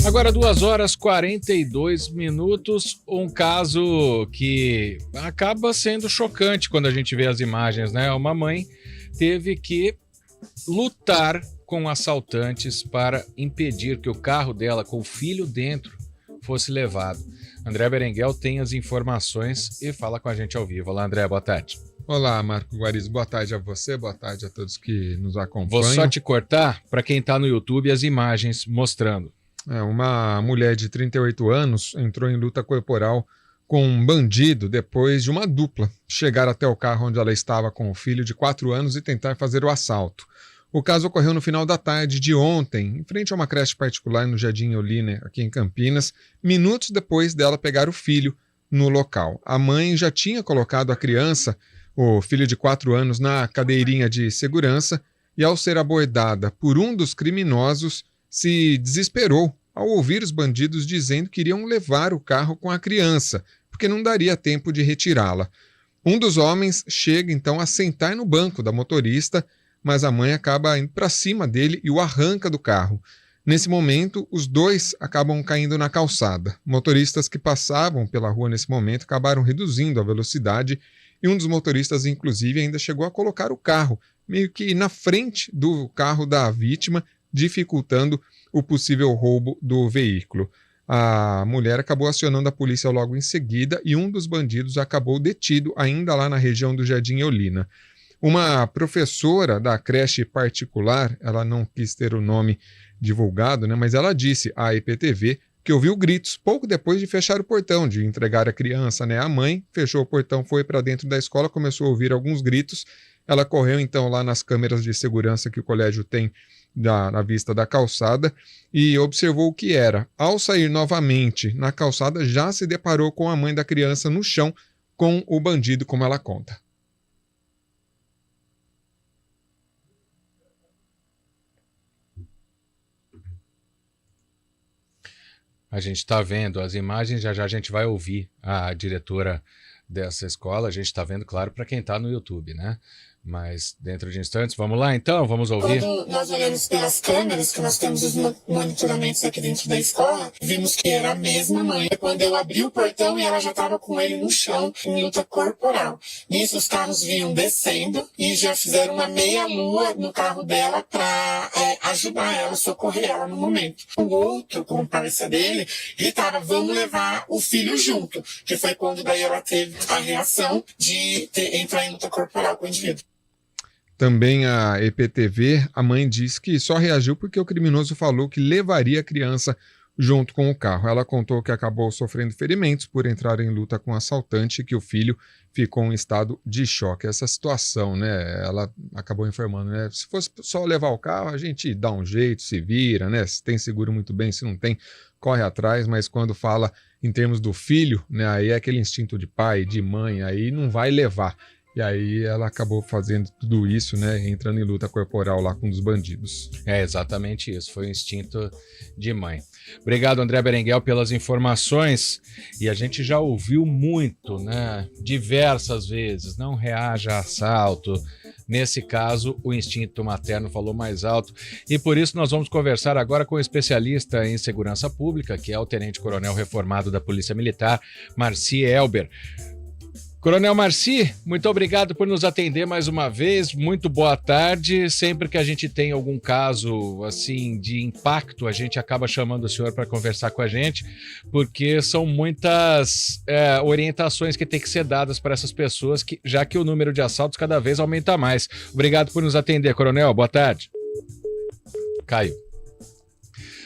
Agora 2h42, um caso que acaba sendo chocante quando a gente vê as imagens, né? Uma mãe teve que lutar com assaltantes para impedir que o carro dela, com o filho dentro, fosse levado. André Berenguel tem as informações e fala com a gente ao vivo. Olá, André, boa tarde. Olá, Marco Guariz, boa tarde a você, boa tarde a todos que nos acompanham. Vou só te cortar para quem está no YouTube as imagens mostrando. Uma mulher de 38 anos entrou em luta corporal com um bandido depois de uma dupla chegar até o carro onde ela estava com o filho de 4 anos e tentar fazer o assalto. O caso ocorreu no final da tarde de ontem, em frente a uma creche particular no Jardim Eulina, aqui em Campinas, minutos depois dela pegar o filho no local. A mãe já tinha colocado a criança, o filho de 4 anos, na cadeirinha de segurança e, ao ser abordada por um dos criminosos, se desesperou ao ouvir os bandidos dizendo que iriam levar o carro com a criança, porque não daria tempo de retirá-la. Um dos homens chega então a sentar no banco da motorista, mas a mãe acaba indo para cima dele e o arranca do carro. Nesse momento, os dois acabam caindo na calçada. Motoristas que passavam pela rua nesse momento acabaram reduzindo a velocidade e um dos motoristas, inclusive, ainda chegou a colocar o carro meio que na frente do carro da vítima, dificultando o possível roubo do veículo. A mulher acabou acionando a polícia logo em seguida e um dos bandidos acabou detido ainda lá na região do Jardim Eulina. Uma professora da creche particular, ela não quis ter o nome divulgado, mas ela disse à EPTV que ouviu gritos pouco depois de fechar o portão, de entregar a criança. A mãe fechou o portão, foi para dentro da escola, começou a ouvir alguns gritos. Ela correu então lá nas câmeras de segurança que o colégio tem na vista da calçada e observou o que era. Ao sair novamente na calçada, já se deparou com a mãe da criança no chão com o bandido, como ela conta. A gente está vendo as imagens, já já a gente vai ouvir a diretora dessa escola. A gente está vendo, claro, para quem está no YouTube, né? Mas dentro de instantes, vamos lá então, vamos ouvir. Quando nós olhamos pelas câmeras, que nós temos os monitoramentos aqui dentro da escola, vimos que era a mesma mãe. Quando eu abri o portão e ela já estava com ele no chão, em luta corporal. Nisso os carros vinham descendo e já fizeram uma meia-lua no carro dela para ajudar ela, socorrer ela no momento. O outro, com o parceiro dele, gritava, vamos levar o filho junto. Que foi quando daí ela teve a reação de entrar em luta corporal com o indivíduo. Também a EPTV, a mãe disse que só reagiu porque o criminoso falou que levaria a criança junto com o carro. Ela contou que acabou sofrendo ferimentos por entrar em luta com o assaltante e que o filho ficou em estado de choque. Essa situação, ela acabou informando, se fosse só levar o carro, a gente dá um jeito, se vira, se tem seguro muito bem, se não tem, corre atrás, mas quando fala em termos do filho, aí é aquele instinto de pai, de mãe, aí não vai levar. E aí ela acabou fazendo tudo isso, entrando em luta corporal lá com os bandidos. É exatamente isso, foi um instinto de mãe. Obrigado, André Berenguel, pelas informações. E a gente já ouviu muito, diversas vezes, não reaja a assalto. Nesse caso, o instinto materno falou mais alto. E por isso nós vamos conversar agora com o especialista em segurança pública, que é o tenente-coronel reformado da Polícia Militar, Marci Elber. Coronel Marci, muito obrigado por nos atender mais uma vez, muito boa tarde. Sempre que a gente tem algum caso assim de impacto, a gente acaba chamando o senhor para conversar com a gente, porque são muitas orientações que têm que ser dadas para essas pessoas, já que o número de assaltos cada vez aumenta mais. Obrigado por nos atender, coronel, boa tarde. Caiu.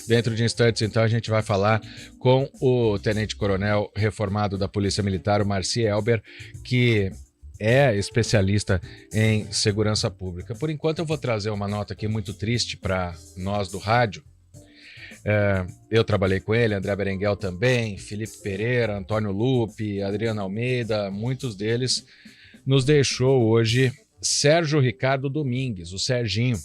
Dentro de instantes, então, a gente vai falar com o tenente-coronel reformado da Polícia Militar, o Marci Elber, que é especialista em segurança pública. Por enquanto, eu vou trazer uma nota aqui muito triste para nós do rádio. Eu trabalhei com ele, André Berenguel também, Felipe Pereira, Antônio Lupe, Adriano Almeida, muitos deles. Nos deixou hoje Sérgio Ricardo Domingues, o Serginho,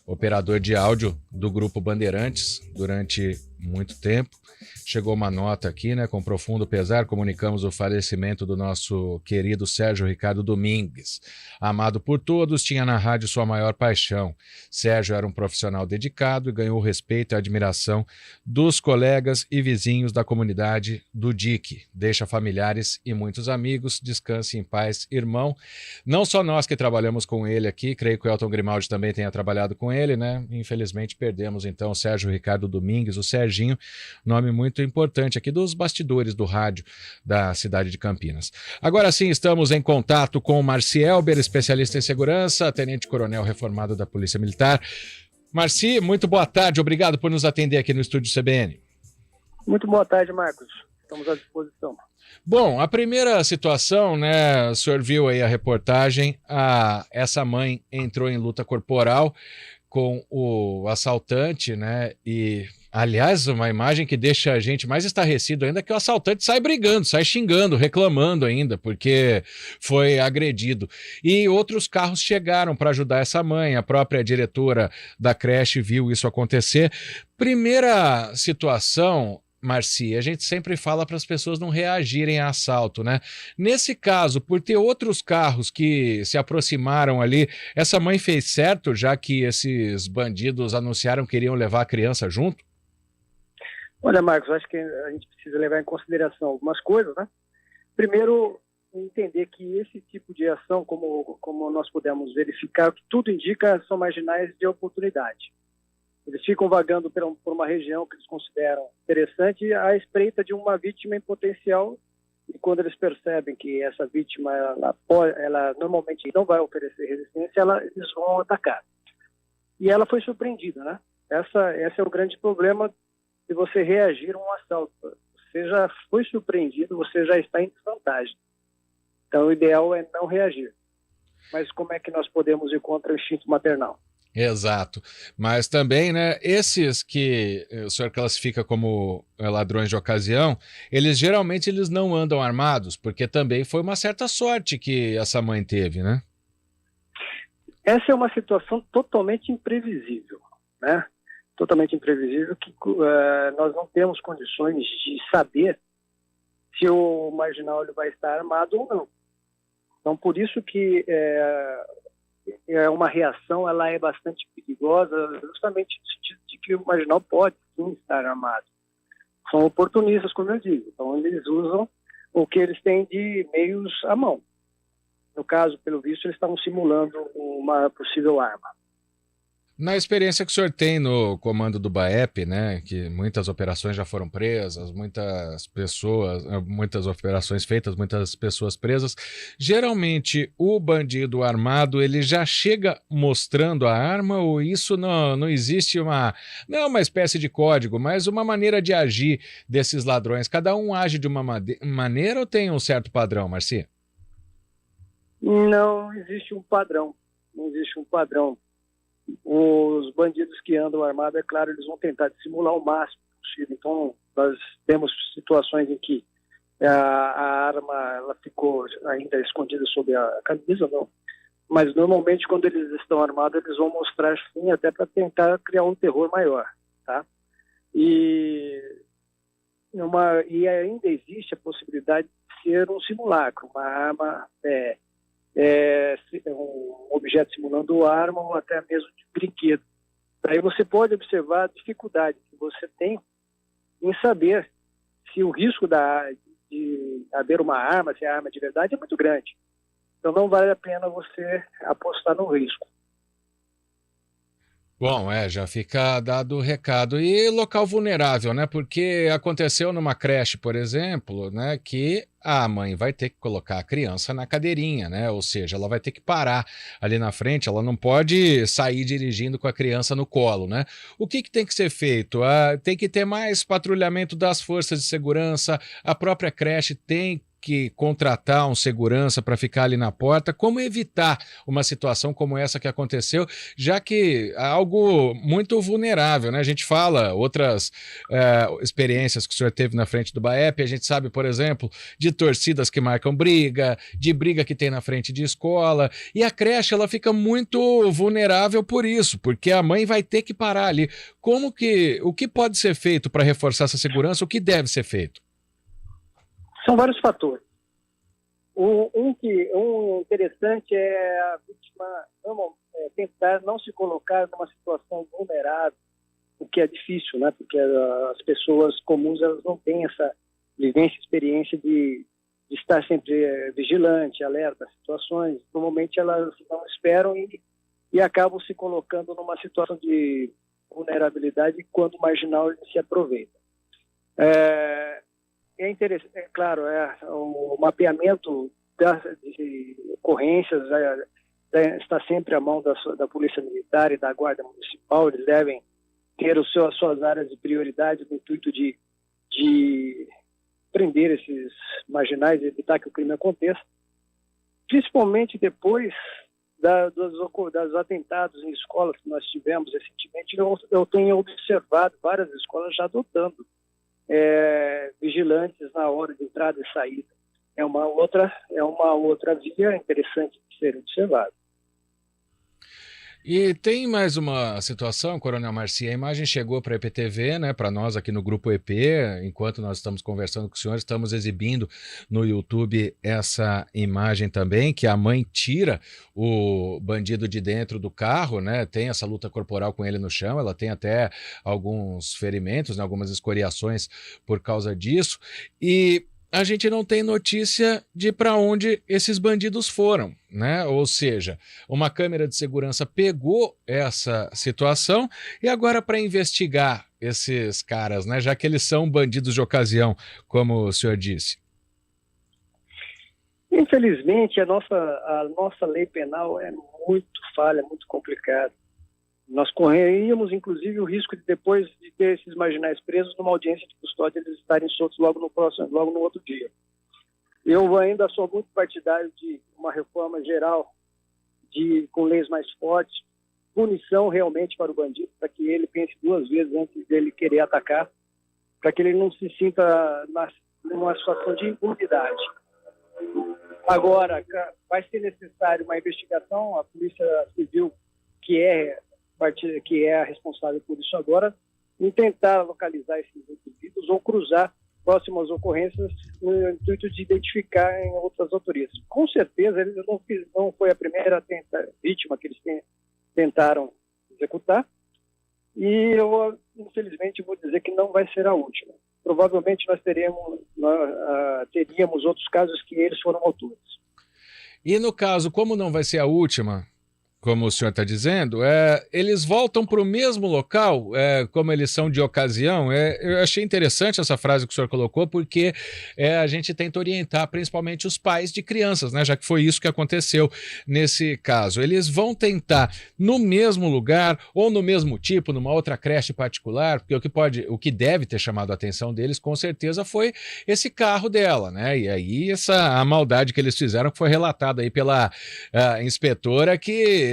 operador de áudio do Grupo Bandeirantes durante muito tempo. Chegou uma nota aqui, né? Com profundo pesar, comunicamos o falecimento do nosso querido Sérgio Ricardo Domingues. Amado por todos, tinha na rádio sua maior paixão. Sérgio era um profissional dedicado e ganhou o respeito e a admiração dos colegas e vizinhos da comunidade do DIC. Deixa familiares e muitos amigos. Descanse em paz, irmão. Não só nós que trabalhamos com ele aqui, creio que o Elton Grimaldi também tenha trabalhado com ele, né? Infelizmente perdemos então o Sérgio Ricardo Domingues, o Serginho, nome muito importante aqui dos bastidores do rádio da cidade de Campinas. Agora sim, estamos em contato com o Marci Elber, especialista em segurança, tenente-coronel reformado da Polícia Militar. Marci, muito boa tarde, obrigado por nos atender aqui no estúdio CBN. Muito boa tarde, Marcos. Estamos à disposição. Bom, a primeira situação, né, o senhor viu aí a reportagem, essa mãe entrou em luta corporal com o assaltante, né, e, aliás, uma imagem que deixa a gente mais estarrecido ainda é que o assaltante sai brigando, sai xingando, reclamando ainda, porque foi agredido. E outros carros chegaram para ajudar essa mãe, a própria diretora da creche viu isso acontecer. Primeira situação, Marci, a gente sempre fala para as pessoas não reagirem a assalto, né? Nesse caso, por ter outros carros que se aproximaram ali, essa mãe fez certo, já que esses bandidos anunciaram que iriam levar a criança junto? Olha, Marcos, acho que a gente precisa levar em consideração algumas coisas, né? Primeiro, entender que esse tipo de ação, como nós pudemos verificar, o que tudo indica são marginais de oportunidade. Eles ficam vagando por uma região que eles consideram interessante à espreita de uma vítima em potencial, e quando eles percebem que essa vítima ela normalmente não vai oferecer resistência, eles vão atacar. E ela foi surpreendida, né? Esse é o grande problema de você reagir a um assalto. Você já foi surpreendido, você já está em desvantagem. Então o ideal é não reagir. Mas como é que nós podemos ir contra o instinto maternal? Exato, mas também, né, esses que o senhor classifica como ladrões de ocasião, geralmente eles não andam armados, porque também foi uma certa sorte que essa mãe teve, né? Essa é uma situação totalmente imprevisível, né? Totalmente imprevisível, que nós não temos condições de saber se o marginal ele vai estar armado ou não. Então, por isso que uma reação ela é bastante perigosa, justamente no sentido de que o marginal pode sim estar armado. São oportunistas, como eu digo. Então, eles usam o que eles têm de meios à mão. No caso, pelo visto, eles estavam simulando uma possível arma. Na experiência que o senhor tem no comando do BAEP, né, que muitas operações já foram presas, muitas operações feitas, muitas pessoas presas, geralmente o bandido armado, ele já chega mostrando a arma, ou isso não existe não é uma espécie de código, mas uma maneira de agir desses ladrões? Cada um age de uma maneira ou tem um certo padrão, Marci? Não existe um padrão, não existe um padrão. Os bandidos que andam armados, é claro, eles vão tentar dissimular o máximo possível. Então, nós temos situações em que a arma ela ficou ainda escondida sob a camisa, não. Mas, normalmente, quando eles estão armados, eles vão mostrar sim, até para tentar criar um terror maior, tá? E ainda existe a possibilidade de ser um simulacro, uma arma... um objeto simulando arma ou até mesmo de brinquedo. Aí você pode observar a dificuldade que você tem em saber se o risco de haver uma arma, se a arma é de verdade, é muito grande. Então não vale a pena você apostar no risco. Bom, já fica dado o recado. E local vulnerável, né? Porque aconteceu numa creche, por exemplo, né, que a mãe vai ter que colocar a criança na cadeirinha, né? Ou seja, ela vai ter que parar ali na frente, ela não pode sair dirigindo com a criança no colo, né? O que tem que ser feito? Tem que ter mais patrulhamento das forças de segurança, a própria creche tem que contratar um segurança para ficar ali na porta? Como evitar uma situação como essa que aconteceu, já que é algo muito vulnerável, né? A gente fala outras experiências que o senhor teve na frente do BAEP, a gente sabe, por exemplo, de torcidas que marcam briga, de briga que tem na frente de escola, e a creche ela fica muito vulnerável por isso, porque a mãe vai ter que parar ali. O que pode ser feito para reforçar essa segurança? O que deve ser feito? São vários fatores. Um interessante é a vítima tentar não se colocar numa situação vulnerável, o que é difícil, né? Porque as pessoas comuns elas não têm essa vivência, experiência de estar sempre vigilante, alerta às situações. Normalmente elas não esperam e acabam se colocando numa situação de vulnerabilidade quando o marginal se aproveita. É interessante, é claro, o mapeamento de ocorrências está sempre à mão da Polícia Militar e da Guarda Municipal. Eles devem ter as suas áreas de prioridade no intuito de prender esses marginais e evitar que o crime aconteça, principalmente depois dos atentados em escolas que nós tivemos recentemente. Eu tenho observado várias escolas já adotando vigilantes na hora de entrada e saída. É uma outra via interessante de ser observada. E tem mais uma situação, Coronel Marci, a imagem chegou para a EPTV, né, para nós aqui no Grupo EP, enquanto nós estamos conversando com o senhor, estamos exibindo no YouTube essa imagem também, que a mãe tira o bandido de dentro do carro, né, tem essa luta corporal com ele no chão, ela tem até alguns ferimentos, né, algumas escoriações por causa disso, e a gente não tem notícia de para onde esses bandidos foram, né? Ou seja, uma câmera de segurança pegou essa situação e agora para investigar esses caras, né? Já que eles são bandidos de ocasião, como o senhor disse. Infelizmente, a nossa lei penal é muito falha, muito complicada. Nós correríamos, inclusive, o risco de, depois de ter esses marginais presos numa audiência de custódia, eles estarem soltos logo no outro dia. Eu ainda sou muito partidário de uma reforma geral com leis mais fortes, punição realmente para o bandido, para que ele pense duas vezes antes dele querer atacar, para que ele não se sinta numa situação de impunidade. Agora, vai ser necessário uma investigação, a Polícia Civil, que é a responsável por isso agora, em tentar localizar esses indivíduos ou cruzar próximas ocorrências no intuito de identificar em outras autorias. Com certeza, eles não foi a primeira vítima que eles tentaram executar, e eu, infelizmente, vou dizer que não vai ser a última. Provavelmente nós teríamos outros casos que eles foram autores. E no caso, como não vai ser a última, como o senhor está dizendo, eles voltam para o mesmo local, como eles são de ocasião. Eu achei interessante essa frase que o senhor colocou, porque a gente tenta orientar principalmente os pais de crianças, né? Já que foi isso que aconteceu nesse caso. Eles vão tentar no mesmo lugar ou no mesmo tipo, numa outra creche particular, porque o que deve ter chamado a atenção deles, com certeza, foi esse carro dela, né? E aí a maldade que eles fizeram, que foi relatada aí pela inspetora, que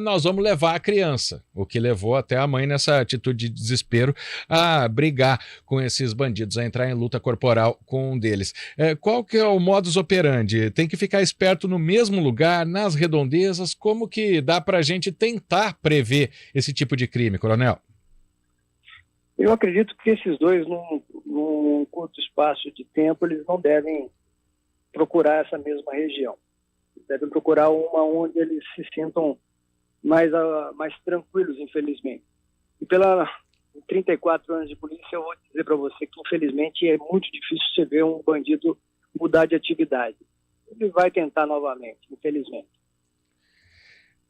nós vamos levar a criança, o que levou até a mãe nessa atitude de desespero a brigar com esses bandidos, a entrar em luta corporal com um deles. Qual que é o modus operandi? Tem que ficar esperto no mesmo lugar, nas redondezas? Como que dá para a gente tentar prever esse tipo de crime, Coronel? Eu acredito que esses dois, num curto espaço de tempo, eles não devem procurar essa mesma região. Devem procurar uma onde eles se sintam mais tranquilos, infelizmente. E pela 34 anos de polícia, eu vou dizer para você que, infelizmente, é muito difícil você ver um bandido mudar de atividade. Ele vai tentar novamente, infelizmente.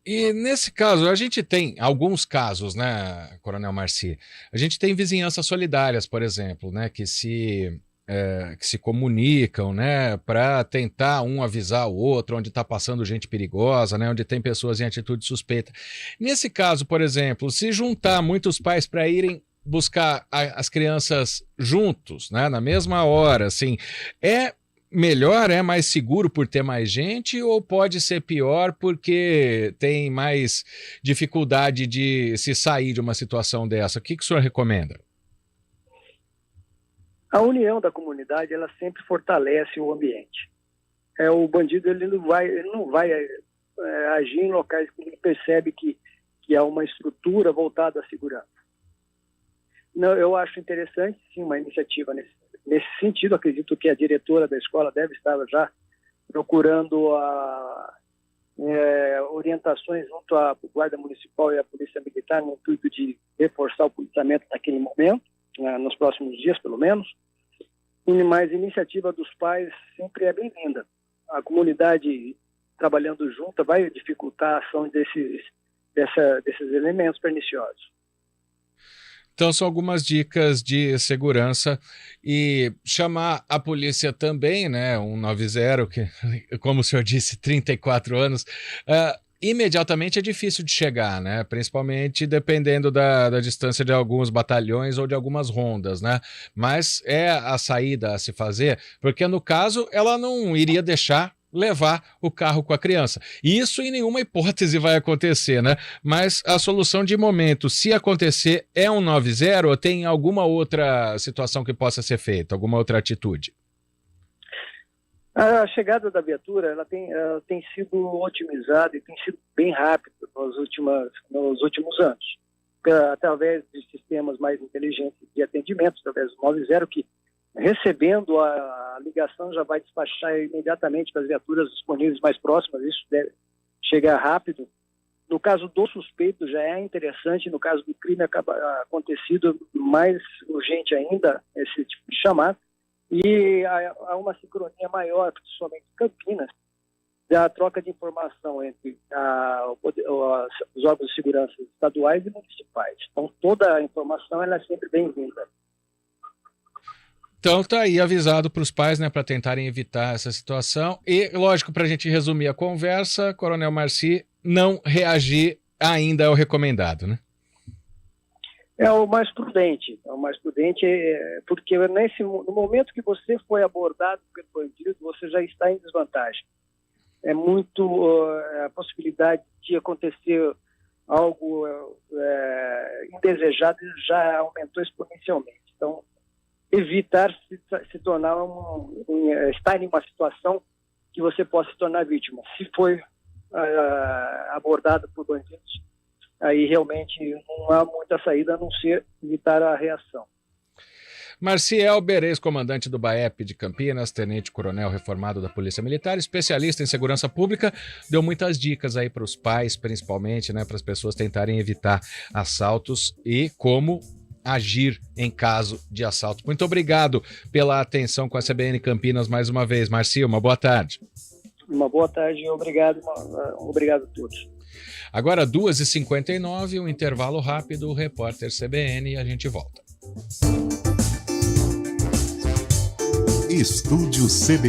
E nesse caso, a gente tem alguns casos, né, Coronel Marci? A gente tem vizinhanças solidárias, por exemplo, né, que se comunicam, né, para tentar um avisar o outro onde está passando gente perigosa, né, onde tem pessoas em atitude suspeita. Nesse caso, por exemplo, se juntar muitos pais para irem buscar as crianças juntos, né, na mesma hora, assim, melhor, é mais seguro por ter mais gente, ou pode ser pior porque tem mais dificuldade de se sair de uma situação dessa? O que o senhor recomenda? A união da comunidade, ela sempre fortalece o ambiente. O bandido ele não vai agir em locais que ele percebe que há uma estrutura voltada à segurança. Não, eu acho interessante, sim, uma iniciativa nesse sentido. Acredito que a diretora da escola deve estar já procurando orientações junto à Guarda Municipal e à Polícia Militar no intuito de reforçar o policiamento naquele momento, nos próximos dias, pelo menos. Mas a iniciativa dos pais sempre é bem-vinda. A comunidade trabalhando junta vai dificultar a ação desses elementos perniciosos. Então, são algumas dicas de segurança e chamar a polícia também, né? 190, que, como o senhor disse, 34 anos, imediatamente é difícil de chegar, né? Principalmente dependendo da distância de alguns batalhões ou de algumas rondas, né? Mas é a saída a se fazer, porque no caso ela não iria deixar levar o carro com a criança. Isso em nenhuma hipótese vai acontecer, né? Mas a solução de momento, se acontecer, é 190 ou tem alguma outra situação que possa ser feita, alguma outra atitude? A chegada da viatura ela tem sido otimizada e tem sido bem rápida nos últimos anos, através de sistemas mais inteligentes de atendimento, através do 90, que recebendo a ligação já vai despachar imediatamente para as viaturas disponíveis mais próximas. Isso deve chegar rápido. No caso do suspeito já é interessante, no caso do crime acontecido, mais urgente ainda esse tipo de chamada. E há uma sincronia maior, principalmente em Campinas, da troca de informação entre os órgãos de segurança estaduais e municipais. Então toda a informação ela é sempre bem-vinda. Então tá aí avisado para os pais, né, para tentarem evitar essa situação. E, lógico, para a gente resumir a conversa, Coronel Marci, não reagir ainda é o recomendado, né? É o mais prudente, porque no momento que você foi abordado pelo bandido, você já está em desvantagem. É muito a possibilidade de acontecer algo indesejado já aumentou exponencialmente. Então, evitar se tornar estar em uma situação que você possa se tornar vítima. Se foi abordado por bandidos, aí realmente não há muita saída a não ser evitar a reação. Marciel Berês, comandante do BAEP de Campinas, tenente-coronel reformado da Polícia Militar, especialista em segurança pública, deu muitas dicas aí para os pais, principalmente, né, para as pessoas tentarem evitar assaltos e como agir em caso de assalto. Muito obrigado pela atenção com a CBN Campinas mais uma vez. Marcio, uma boa tarde. Uma boa tarde e obrigado a todos. Agora 2h59, um intervalo rápido, o repórter CBN e a gente volta. Estúdio CBN.